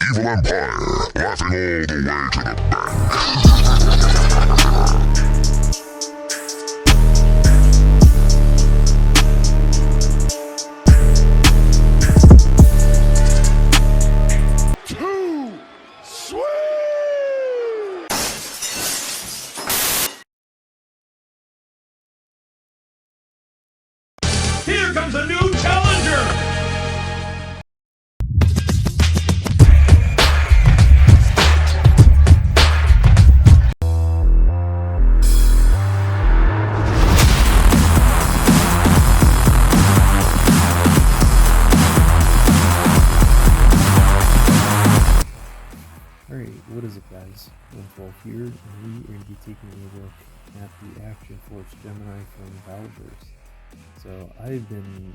Evil Empire, laughing all the way to the bank. Too sweet! Here comes a new challenger! Alright, what is it guys? 112 here, and we are going to be taking a look at the Action Force Gemini from Valaverse. So I've been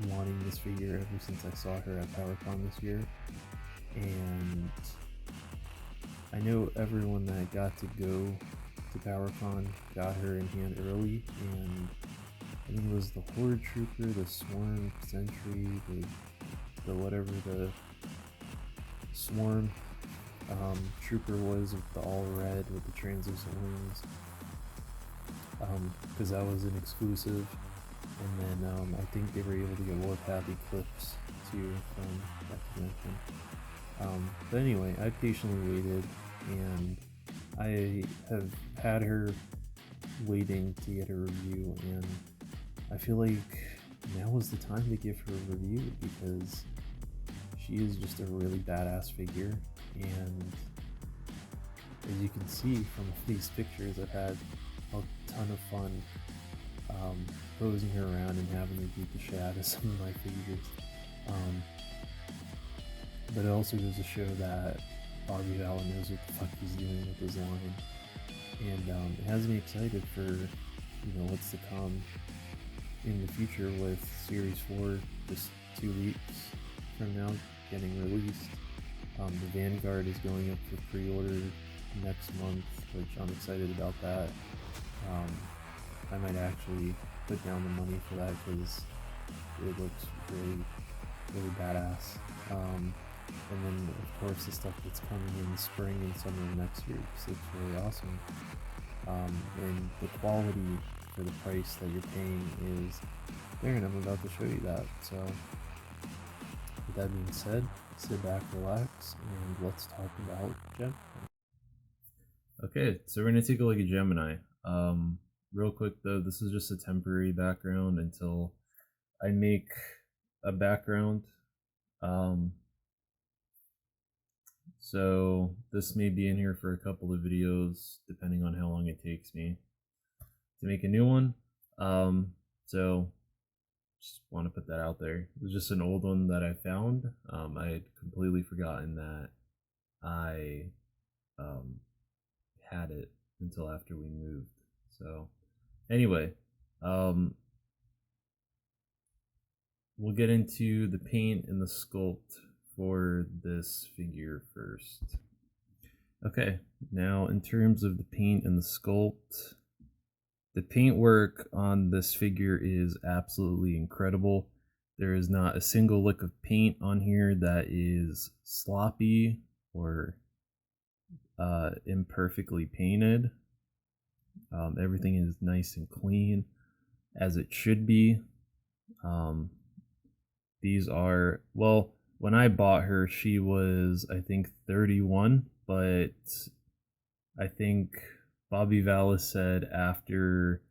wanting this figure ever since I saw her at PowerCon this year, and I know everyone that got to go to PowerCon got her in hand early, and I think it was the Horde Trooper, the Swarm Sentry, the whatever the Swarm Trooper was with the all red with the translucent wings, because that was an exclusive, and then I think they were able to get Warpath Eclipse too from that convention. But anyway, I patiently waited, and I have had her waiting to get a review, and I feel like now is the time to give her a review because she is just a really badass figure, and as you can see from these pictures, I've had a ton of fun posing her around and having her beat the shit out of some of my figures. But it also goes to show that Bobby Val knows what the fuck he's doing with his line, and it has me excited for what's to come in the future with Series 4 just 2 weeks from now getting released. The Vanguard is going up for pre-order next month, which I'm excited about that. I might actually put down the money for that because it looks really badass. And then of course the stuff that's coming in the spring and summer of next year just looks really awesome. And the quality for the price that you're paying is there, and I'm about to show you that. So with that being said, sit back, relax, and let's talk about Gemini. Okay, so we're gonna take a look at Gemini. Real quick though, this is just a temporary background until I make a background. So this may be in here for a couple of videos, depending on how long it takes me to make a new one. So just want to put that out there. It was just an old one that I found. I had completely forgotten that I had it until after we moved. So anyway, we'll get into the paint and the sculpt for this figure first. Okay, now in terms of the paint and the sculpt, the paint work on this figure is absolutely incredible. There is not a single lick of paint on here that is sloppy or imperfectly painted. Everything is nice and clean, as it should be. These are, well, when I bought her, she was, I think, 31, but I think Bobby Vallis said after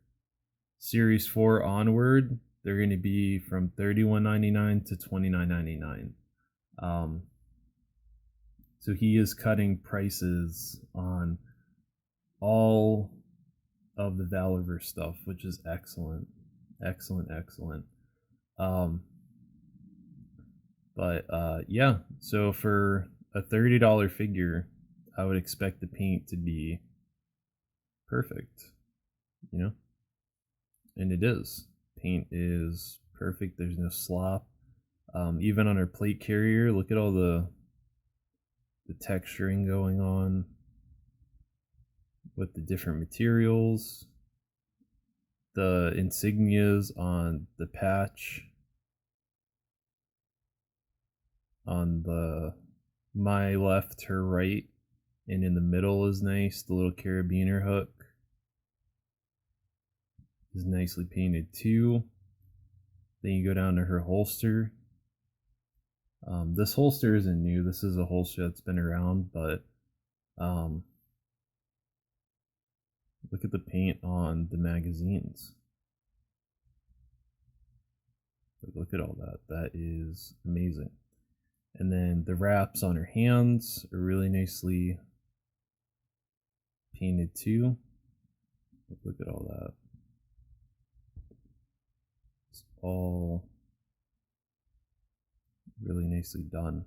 Series 4 onward, they're going to be from $31.99 to $29.99. So he is cutting prices on all of the Valaverse stuff, which is excellent. Excellent. Yeah, so for a $30 figure, I would expect the paint to be perfect, and it is. Paint is perfect. There's no slop. Even on our plate carrier, look at all the texturing going on with the different materials, the insignias on the patch, on the my left, her right, and in the middle is nice. The little carabiner hook is nicely painted too. Then you go down to her holster. This holster isn't new. This is a holster that's been around, but look at the paint on the magazines. Like, look at all that. That is amazing. And then the wraps on her hands are really nicely painted too. Look at all that. It's all really nicely done.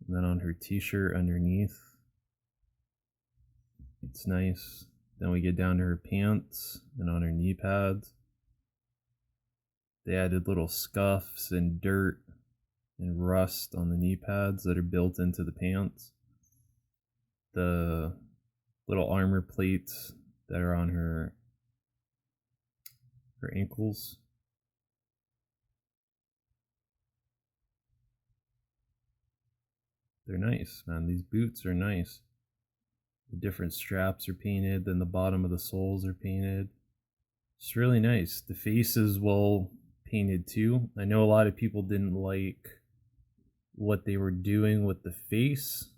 And then on her t-shirt underneath, it's nice. Then we get down to her pants and on her knee pads. They added little scuffs and dirt and rust on the knee pads that are built into the pants. The little armor plates that are on her ankles. They're nice, man. These boots are nice. The different straps are painted, then the bottom of the soles are painted. It's really nice. The face is well painted too. I know a lot of people didn't like what they were doing with the face.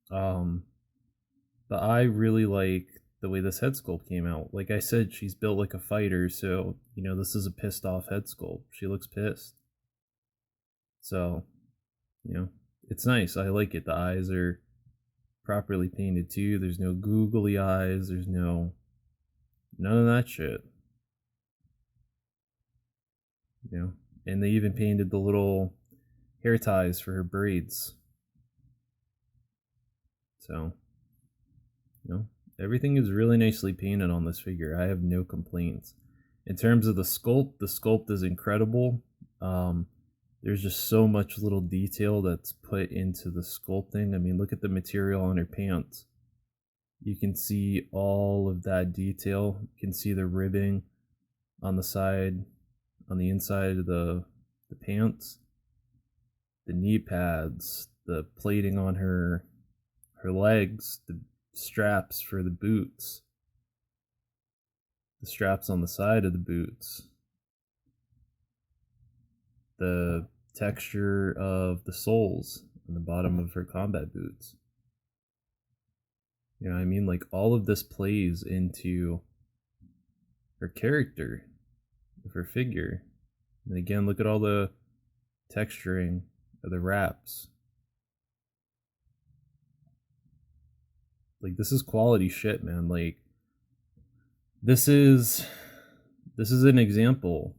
But I really like the way this head sculpt came out. Like I said, she's built like a fighter, so, you know, this is a pissed off head sculpt. She looks pissed. So, you know, it's nice. I like it. The eyes are properly painted too. There's no googly eyes. There's none of that shit. You know, and they even painted the little hair ties for her braids. So, you know, everything is really nicely painted on this figure. I have no complaints. In terms of the sculpt is incredible. There's just so much little detail that's put into the sculpting. I mean, look at the material on her pants. You can see all of that detail. You can see the ribbing on the side, on the inside of the pants, the knee pads, the plating on her legs, the straps for the boots, the straps on the side of the boots, the texture of the soles on the bottom of her combat boots. You know what I mean? Like, all of this plays into her character of her figure. And again, look at all the texturing of the wraps. Like, this is quality shit, man. Like, this is an example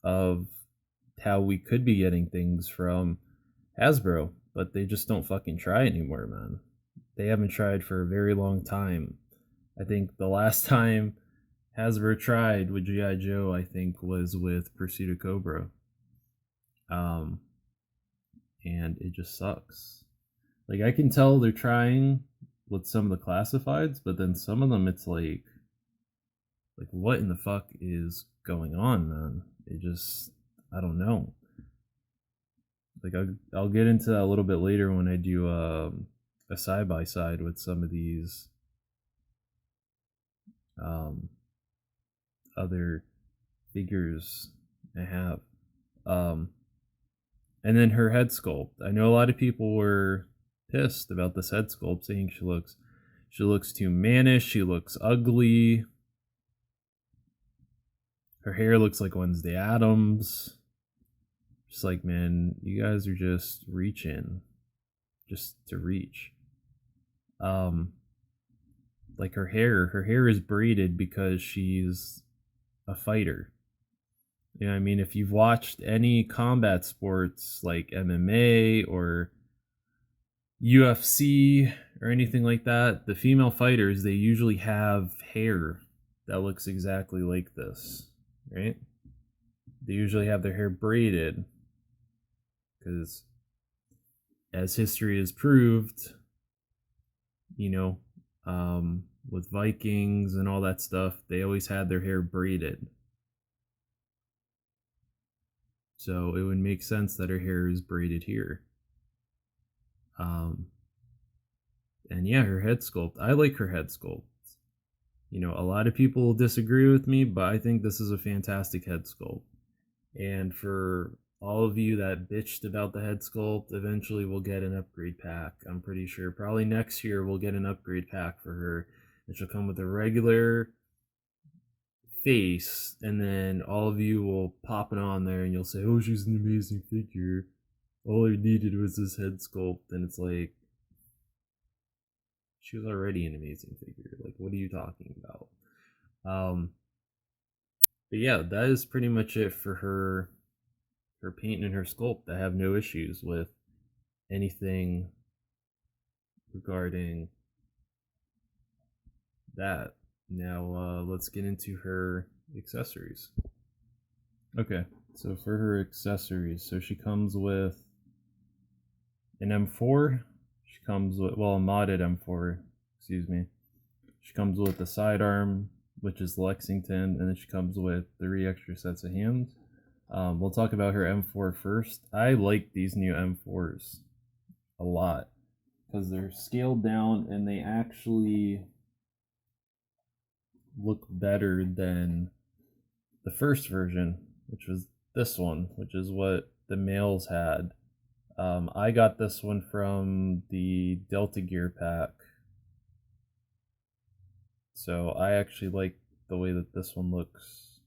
of how we could be getting things from Hasbro, but they just don't fucking try anymore, man. They haven't tried for a very long time. I think the last time Hasbro tried with G.I. Joe, I think, was with Pursuit of Cobra. And it just sucks. Like, I can tell they're trying with some of the classifieds, but then some of them, it's like what in the fuck is going on, man? It just, I don't know. Like, I'll get into that a little bit later when I do a side-by-side with some of these other figures I have. And then her head sculpt. I know a lot of people were pissed about this head sculpt, saying she looks too mannish, she looks ugly. Her hair looks like Wednesday Addams. Just like, man, you guys are just reaching just to reach. Like, her hair is braided because she's a fighter. You know what I mean? If you've watched any combat sports like MMA or UFC or anything like that, the female fighters, they usually have hair that looks exactly like this, right? They usually have their hair braided because, as history has proved, you know, with Vikings and all that stuff, they always had their hair braided. So it would make sense that her hair is braided here. And yeah, her head sculpt. I like her head sculpt. You know, a lot of people disagree with me, but I think this is a fantastic head sculpt. And for all of you that bitched about the head sculpt, eventually we'll get an upgrade pack. I'm pretty sure. Probably next year we'll get an upgrade pack for her. And she'll come with a regular face, and then all of you will pop it on there and you'll say, oh, she's an amazing figure. All I needed was this head sculpt. And it's like, she was already an amazing figure. Like, what are you talking about? But yeah, that is pretty much it for her paint and her sculpt. I have no issues with anything regarding that. Now let's get into her accessories. Okay, so for her accessories, so she comes with an M4. She comes with, well, a modded M4, excuse me. She comes with the sidearm, which is Lexington, and then she comes with 3 extra sets of hands. We'll talk about her M4 first. I like these new M4s a lot because they're scaled down and they actually look better than the first version, which was this one, which is what the males had. I got this one from the Delta Gear pack, so I actually like the way that this one looks.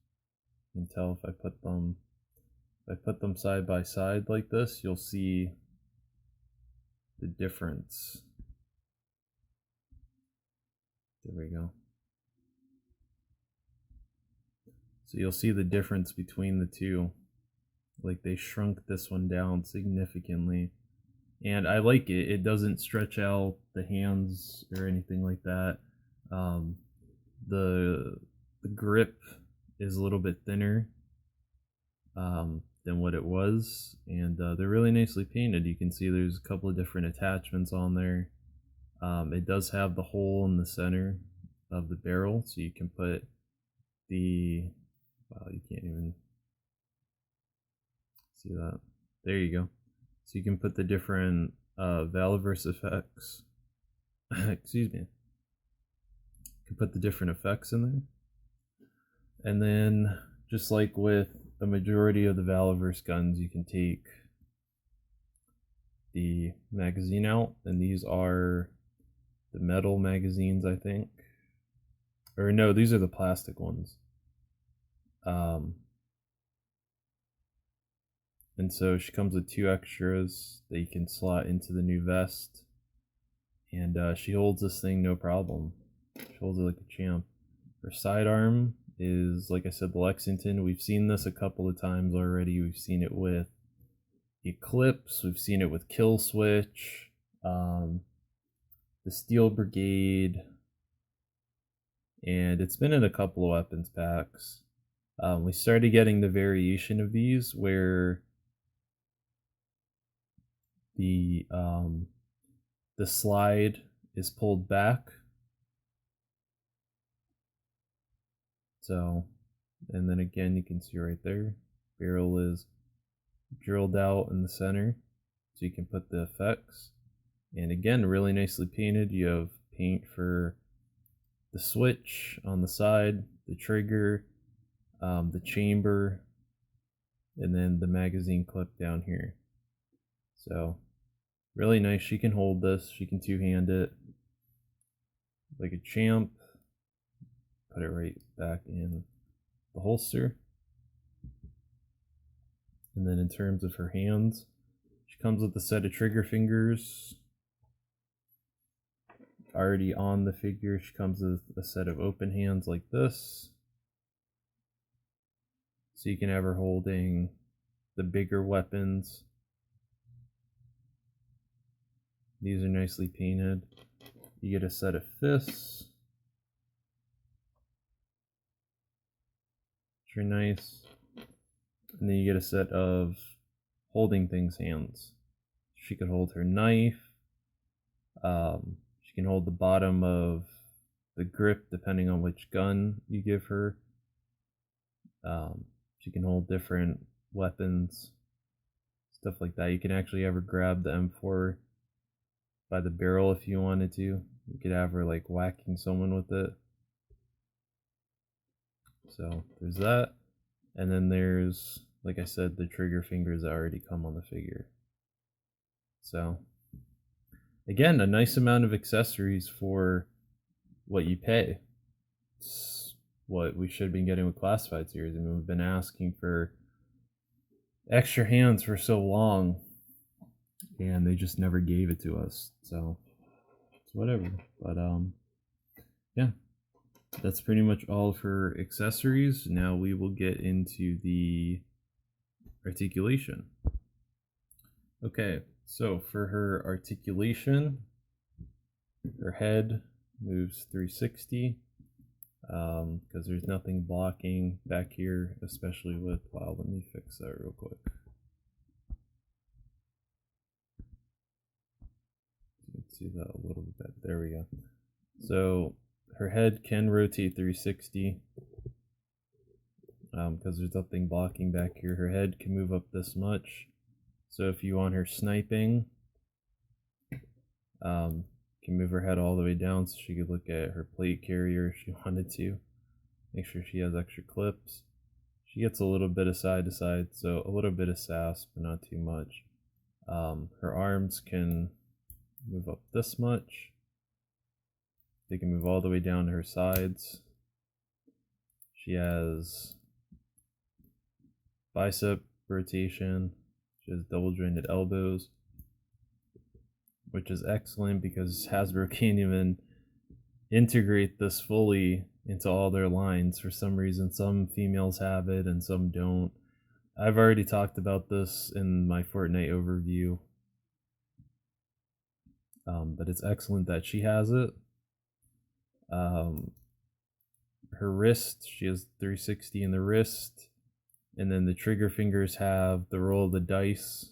You can tell if I put them side by side like this, you'll see the difference. There we go. So you'll see the difference between the two. Like, they shrunk this one down significantly. And I like it. It doesn't stretch out the hands or anything like that. The grip is a little bit thinner than what it was, and they're really nicely painted. You can see there's a couple of different attachments on there. It does have the hole in the center of the barrel, so you can put the, wow, you can't even see that. There you go. So you can put the different Valaverse effects. Excuse me. You can put the different effects in there. And then, just like with a majority of the Valaverse guns, you can take the magazine out, and these are the metal magazines, I think. Or no, these are the plastic ones. And so she comes with 2 extras that you can slot into the new vest. And she holds this thing no problem. She holds it like a champ. Her sidearm is, like I said, the Lexington. We've seen this a couple of times already. We've seen it with Eclipse. We've seen it with Kill Switch. The Steel Brigade. And it's been in a couple of weapons packs. We started getting the variation of these where the slide is pulled back. So, and then again, you can see right there, barrel is drilled out in the center, so you can put the effects. And again, really nicely painted. You have paint for the switch on the side, the trigger, the chamber, and then the magazine clip down here. So really nice. She can hold this. She can two-hand it like a champ. Put it right back in the holster. And then in terms of her hands, she comes with a set of trigger fingers already on the figure. She comes with a set of open hands like this, so you can have her holding the bigger weapons. These are nicely painted. You get a set of fists, which are nice. And then you get a set of holding things hands. She could hold her knife. She can hold the bottom of the grip depending on which gun you give her. She can hold different weapons, stuff like that. You can actually ever grab the M4 by the barrel if you wanted to. You could have her like whacking someone with it. So there's that. And then there's, like I said, the trigger fingers that already come on the figure. So again, a nice amount of accessories for what you pay. It's what we should have been getting with classified series. I mean, we've been asking for extra hands for so long, and they just never gave it to us. So it's whatever. But yeah, that's pretty much all for accessories. Now we will get into the articulation. Okay, so for her articulation, her head moves 360 because there's nothing blocking back here, especially with, wow, let me fix that real quick. You can see that a little bit. There we go. So her head can rotate 360 because there's nothing blocking back here. Her head can move up this much. So if you want her sniping, can move her head all the way down so she could look at her plate carrier if she wanted to. Make sure she has extra clips. She gets a little bit of side to side, so a little bit of sass, but not too much. Her arms can move up this much. They can move all the way down to her sides. She has bicep rotation. She has double jointed elbows, which is excellent because Hasbro can't even integrate this fully into all their lines. For some reason, some females have it and some don't. I've already talked about this in my Fortnite overview, but it's excellent that she has it. Her wrist, she has 360 in the wrist, and then the trigger fingers have the roll of the dice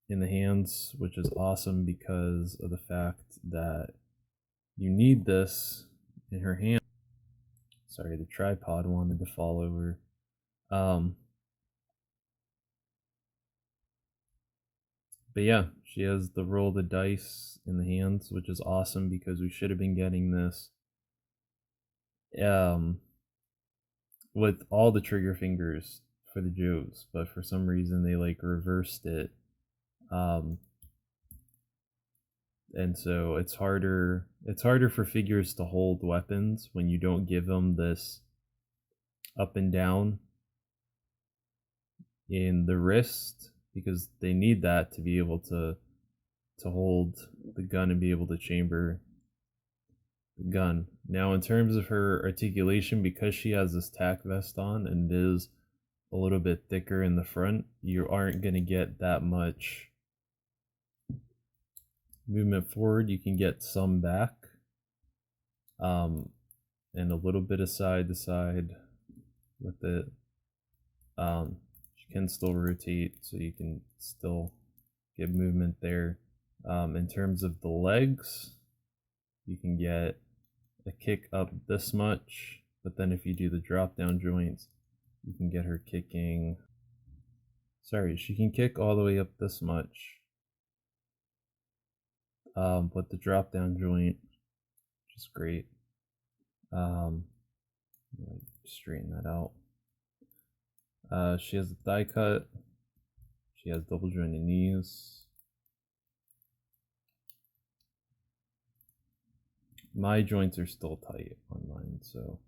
in the hands, which is awesome because of the fact that you need this in her hand. Sorry, the tripod wanted to fall over. But yeah, she has the roll of the dice in the hands, which is awesome because we should have been getting this with all the trigger fingers for the Joes, but for some reason they like reversed it. And so it's harder for figures to hold weapons when you don't give them this up and down in the wrist, because they need that to be able to hold the gun and be able to chamber the gun. Now in terms of her articulation, because she has this tack vest on and is a little bit thicker in the front, you aren't going to get that much movement forward. You can get some back, and a little bit of side to side with it. She can still rotate, so you can still get movement there. In terms of the legs, you can get a kick up this much, but then if you do the drop down joints, you can get her kicking. Sorry, she can kick all the way up this much. But the drop down joint, which is great. Straighten that out. She has a thigh cut. She has double jointed knees. My joints are still tight on mine, so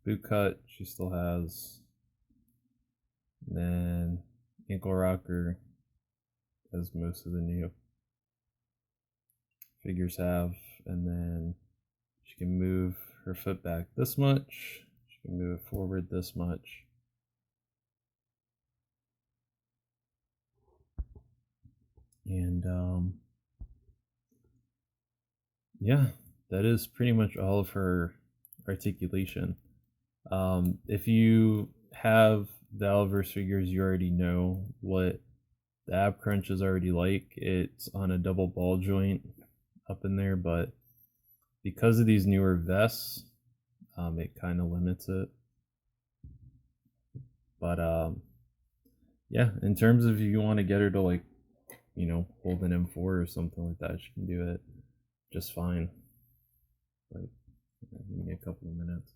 boot cut she still has. And then ankle rocker, as most of the new figures have, and then she can move her foot back this much. She can move it forward this much. And yeah, that is pretty much all of her articulation. If you have Valaverse figures, you already know what the ab crunch is already like. It's on a double ball joint up in there, but because of these newer vests, it kind of limits it. But yeah, in terms of if you want to get her to like, hold an M4 or something like that, she can do it just fine. Like, give me a couple of minutes.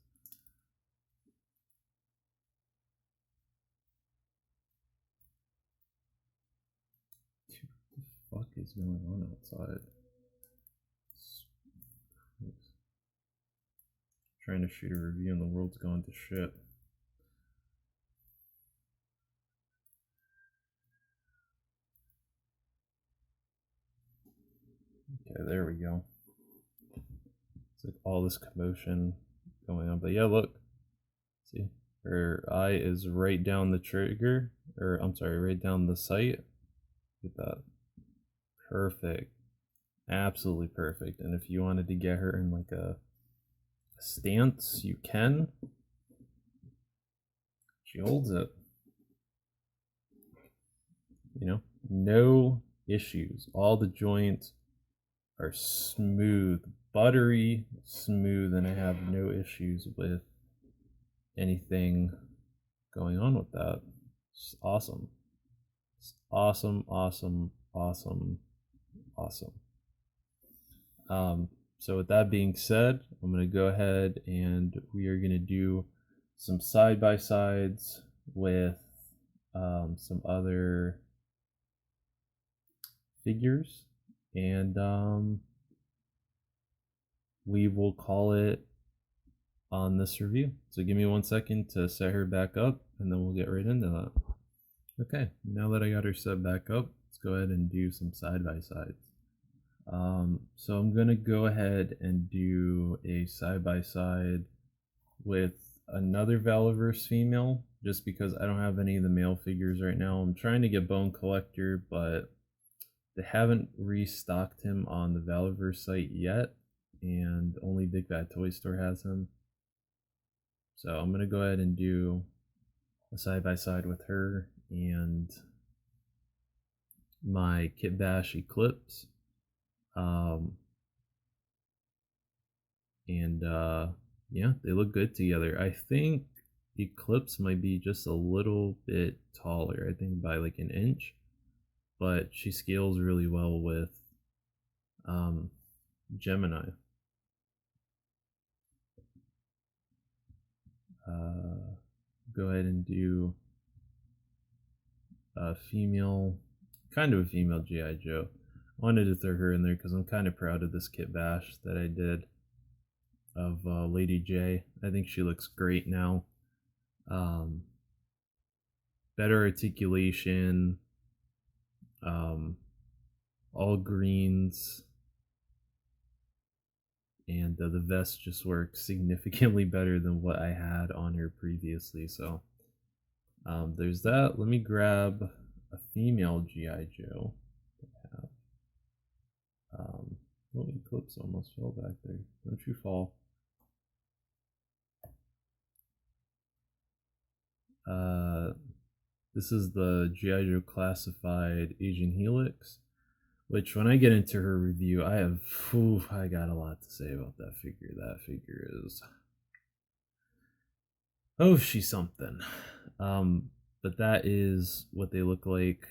What the fuck is going on outside? Trying to shoot a review and the world's going to shit. Okay, there we go. It's like all this commotion going on. But yeah, look. See? Her eye is right down the trigger. Or, I'm sorry, right down the sight. Look at that. Perfect. Absolutely perfect. And if you wanted to get her in like a stance, you can. She holds it. No issues. All the joints are smooth, buttery smooth, and I have no issues with anything going on with that. It's awesome. It's awesome, awesome, awesome, awesome. So with that being said, I'm going to go ahead and we are going to do some side-by-sides with some other figures, and we will call it on this review. So give me 1 second to set her back up, and then we'll get right into that. Okay, now that I got her set back up, let's go ahead and do some side-by-sides. So I'm gonna go ahead and do a side-by-side with another Valaverse female, just because I don't have any of the male figures right now. I'm trying to get Bone Collector, but they haven't restocked him on the Valaverse site yet, and only Big Bad Toy Store has him. So I'm gonna go ahead and do a side-by-side with her and my Kit Bash Eclipse. Yeah, they look good together. I think Eclipse might be just a little bit taller, I think by like an inch, but she scales really well with Gemini. Go ahead and do a female, kind of a female G.I. Joe. Wanted to throw her in there because I'm kind of proud of this Kit Bash that I did of Lady J. I think she looks great now. Better articulation, all greens, and the vest just works significantly better than what I had on her previously. So there's that. Let me grab a female G.I. Joe. Oh, Eclipse almost fell back there. Don't you fall. This is the G.I. Joe Classified Asian Helix, which when I get into her review, I got a lot to say about that figure. That figure is, she's something. But that is what they look like.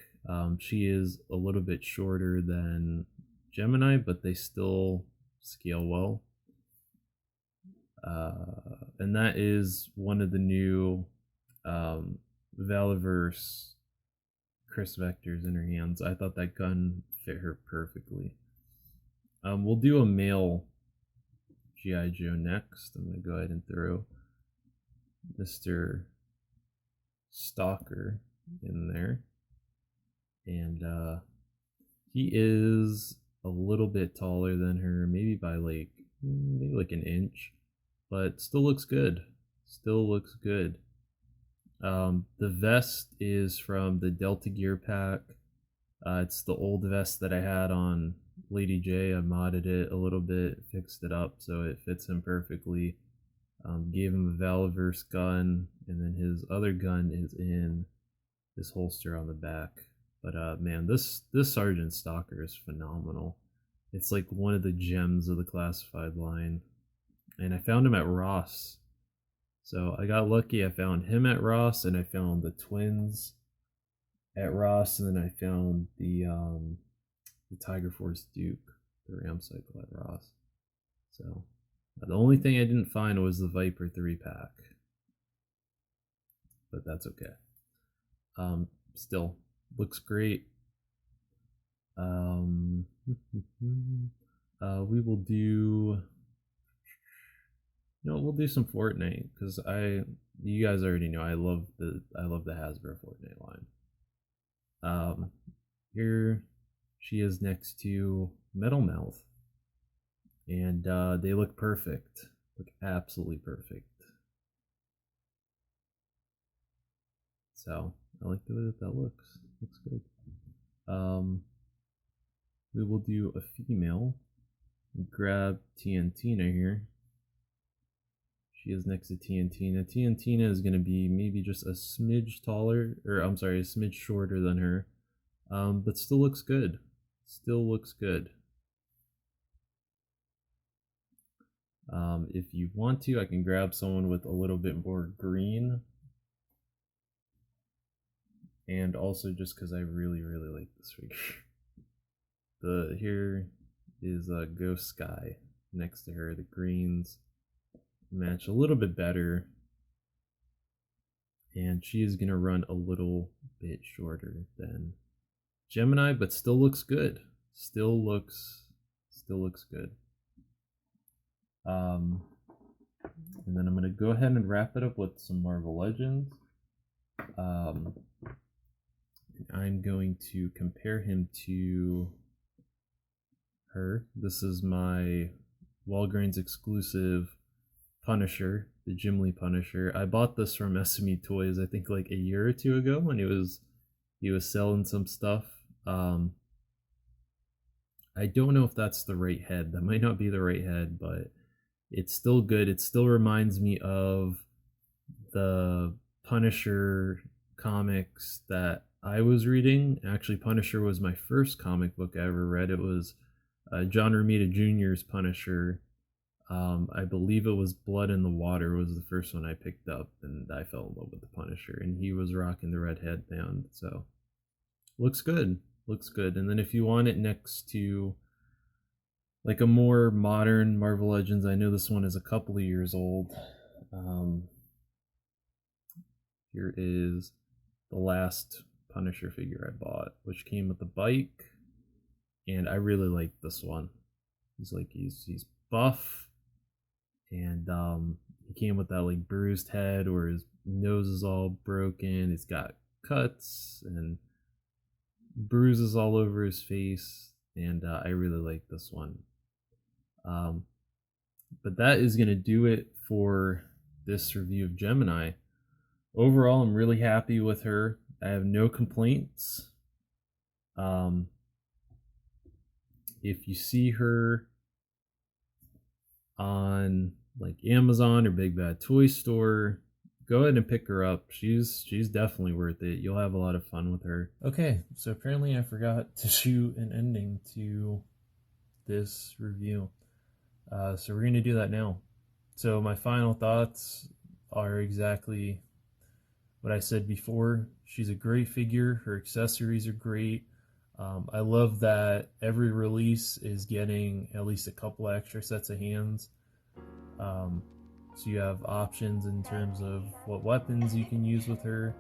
She is a little bit shorter than Gemini, but they still scale well. And that is one of the new Valaverse Chris Vectors in her hands. I thought that gun fit her perfectly. We'll do a male G.I. Joe next. I'm going to go ahead and throw Mr. Stalker in there. And he is a little bit taller than her, maybe by maybe like an inch, but still looks good. Still looks good. The vest is from the Delta Gear pack. It's the old vest that I had on Lady J. I modded it a little bit, fixed it up so it fits him perfectly. Gave him a Valaverse gun, and then his other gun is in this holster on the back. But man, this Sergeant Stalker is phenomenal. It's like one of the gems of the classified line, and I found him at Ross. So I got lucky. I found him at Ross, and I found the twins at Ross, and then I found the Tiger Force Duke, the Ram Cycle at Ross. So the only thing I didn't find was the Viper 3-pack, but that's okay. Still looks great. We will do. We'll do some Fortnite because you guys already know I love the Hasbro Fortnite line. Here she is next to Metal Mouth, and they look perfect, look absolutely perfect. So I like the way that looks. Looks good. We will do a female. Grab Tiantina here. She is next to Tiantina. Tiantina is going to be maybe just a smidge taller, or I'm sorry, a smidge shorter than her, but still looks good. Still looks good. If you want to, I can grab someone with a little bit more green. And also just because I really, really like this figure. Here is a Ghost Sky next to her. The greens match a little bit better. And she is going to run a little bit shorter than Gemini, but still looks good. Still looks good. And then I'm going to go ahead and wrap it up with some Marvel Legends. I'm going to compare him to her. This is my Walgreens exclusive Punisher, the Jim Lee Punisher. I bought this from SME Toys, I think like a year or two ago when he was selling some stuff. I don't know if that's the right head. That might not be the right head, but it's still good. It still reminds me of the Punisher comics that I was reading. Actually, Punisher was my first comic book I ever read. It was John Romita Jr.'s Punisher. I believe it was Blood in the Water was the first one I picked up, and I fell in love with the Punisher, and he was rocking the red headband. So looks good. Looks good. And then if you want it next to like a more modern Marvel Legends, I know this one is a couple of years old. Here is the last Punisher figure I bought, which came with the bike, and I really like this one. He's buff, and he came with that like bruised head where his nose is all broken. He's got cuts and bruises all over his face, and I really like this one. But that is gonna do it for this review of Gemini. Overall, I'm really happy with her. I have no complaints. If you see her on like Amazon or Big Bad Toy Store, go ahead and pick her up. She's definitely worth it. You'll have a lot of fun with her. Okay, so apparently I forgot to shoot an ending to this review. So we're gonna do that now. So my final thoughts are exactly what I said before. She's a great figure. Her accessories are great. I love that every release is getting at least a couple extra sets of hands. So you have options in terms of what weapons you can use with her.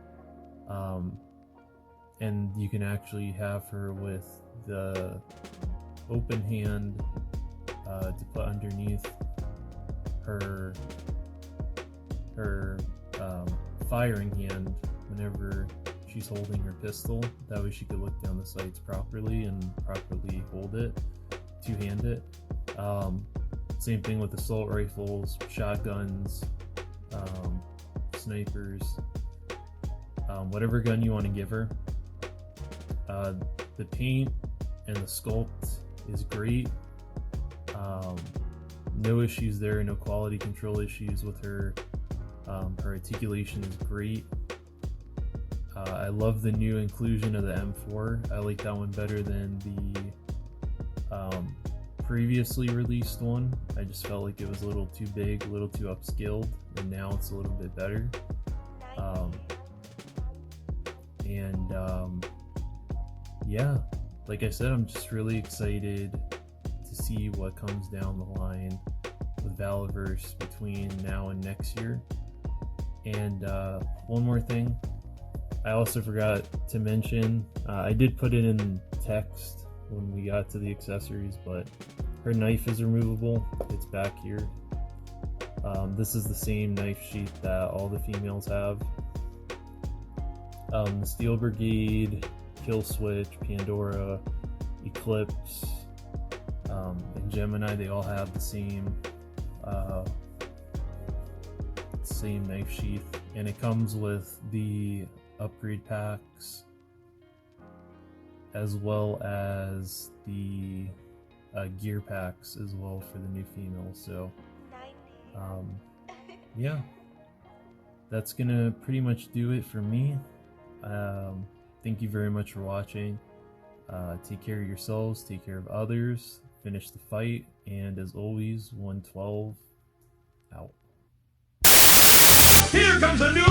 And you can actually have her with the open hand to put underneath her firing hand whenever she's holding her pistol. That way she could look down the sights properly and properly hold it, two-hand it. Same thing with assault rifles, shotguns, snipers, whatever gun you want to give her. The paint and the sculpt is great. No issues there, no quality control issues with her. Her articulation is great. I love the new inclusion of the M4. I like that one better than the previously released one. I just felt like it was a little too big, a little too upscaled, and now it's a little bit better. Yeah, like I said, I'm just really excited to see what comes down the line with Valaverse between now and next year. And one more thing, I also forgot to mention, I did put it in text when we got to the accessories, but her knife is removable. It's back here. This is the same knife sheath that all the females have. The Steel Brigade, Kill Switch, Pandora, Eclipse, and Gemini, they all have the same knife sheath, and it comes with the upgrade packs as well as the gear packs as well for the new females. So yeah, that's gonna pretty much do it for me. Thank you very much for watching. Take care of yourselves, take care of others, finish the fight, and as always, 112 out. Here comes a new